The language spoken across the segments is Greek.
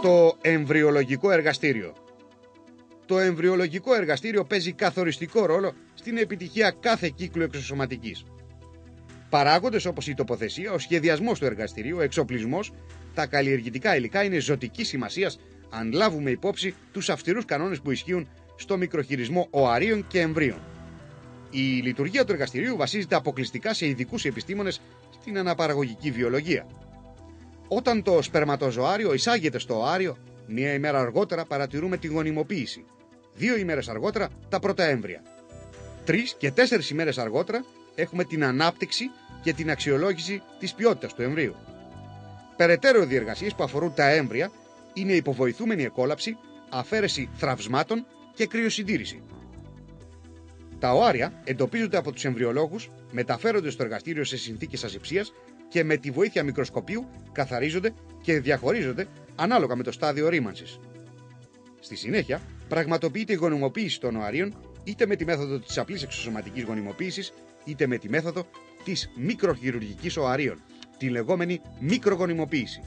Το εμβριολογικό εργαστήριο. Το εμβριολογικό εργαστήριο παίζει καθοριστικό ρόλο στην επιτυχία κάθε κύκλου εξωσωματικής. Παράγοντες όπως η τοποθεσία, ο σχεδιασμός του εργαστηρίου, ο εξοπλισμός, τα καλλιεργητικά υλικά είναι ζωτικής σημασίας αν λάβουμε υπόψη τους αυστηρούς κανόνες που ισχύουν στο μικροχειρισμό οαρίων και εμβρίων. Η λειτουργία του εργαστηρίου βασίζεται αποκλειστικά σε ειδικούς επιστήμονες στην αναπαραγωγική βιολογία. Όταν το σπερματοζωάριο εισάγεται στο οάριο, μία ημέρα αργότερα παρατηρούμε τη γονιμοποίηση. 2 ημέρες αργότερα τα πρώτα έμβρια. 3 και 4 ημέρες αργότερα έχουμε την ανάπτυξη και την αξιολόγηση της ποιότητας του εμβρίου. Περαιτέρω διεργασίες που αφορούν τα έμβρια είναι υποβοηθούμενη εκόλαψη, αφαίρεση θραυσμάτων και κρυοσυντήρηση. Τα οάρια εντοπίζονται από τους εμβριολόγους, μεταφέρονται στο εργαστήριο σε συνθήκες ασυψίας και με τη βοήθεια μικροσκοπίου καθαρίζονται και διαχωρίζονται ανάλογα με το στάδιο ρήμανσης. Στη συνέχεια, πραγματοποιείται η γονιμοποίηση των οαρίων είτε με τη μέθοδο της απλής εξωσωματικής γονιμοποίησης, είτε με τη μέθοδο της μικροχειρουργικής οαρίων, τη λεγόμενη μικρογονιμοποίηση.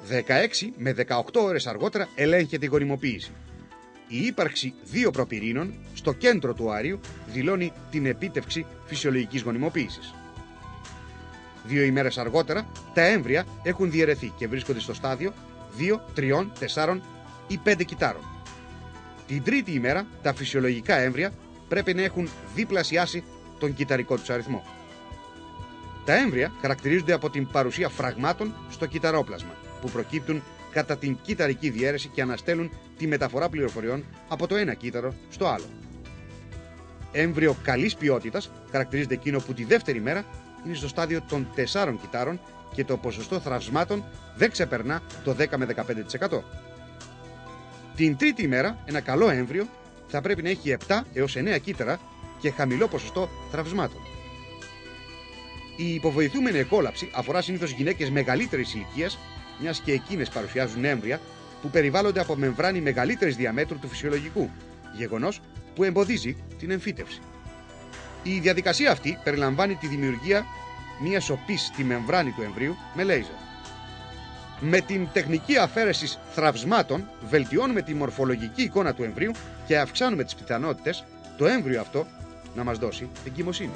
16 με 18 ώρες αργότερα ελέγχεται η γονιμοποίηση. Η ύπαρξη 2 προπυρήνων στο κέντρο του οαρίου δηλώνει την επίτευξη φυσιολογικής γονιμοποίησης. 2 ημέρες αργότερα τα έμβρια έχουν διαιρεθεί και βρίσκονται στο στάδιο 2, 3, 4 ή 5 κυτάρων. Την τρίτη ημέρα τα φυσιολογικά έμβρια πρέπει να έχουν διπλασιάσει τον κυταρικό τους αριθμό. Τα έμβρια χαρακτηρίζονται από την παρουσία φραγμάτων στο κυταρόπλασμα που προκύπτουν κατά την κυταρική διαίρεση και αναστέλουν τη μεταφορά πληροφοριών από το ένα κύτταρο στο άλλο. Έμβριο καλής ποιότητας χαρακτηρίζεται εκείνο που τη δεύτερη μέρα είναι στο στάδιο των 4 κυτάρων και το ποσοστό θραυσμάτων δεν ξεπερνά το 10 με 15%. Την τρίτη ημέρα ένα καλό έμβριο θα πρέπει να έχει 7 έως 9 κύτταρα και χαμηλό ποσοστό θραυσμάτων. Η υποβοηθούμενη εκόλαψη αφορά συνήθως γυναίκες μεγαλύτερης ηλικίας, μιας και εκείνες παρουσιάζουν έμβρια που περιβάλλονται από μεμβράνη μεγαλύτερης διαμέτρου του φυσιολογικού, γεγονός που εμποδίζει την εμφύτευση. Η διαδικασία αυτή περιλαμβάνει τη δημιουργία μιας οπής στη μεμβράνη του εμβρίου με λέιζερ. Με την τεχνική αφαίρεσης θραυσμάτων βελτιώνουμε τη μορφολογική εικόνα του εμβρίου και αυξάνουμε τις πιθανότητες το έμβριο αυτό να μας δώσει εγκυμοσύνη.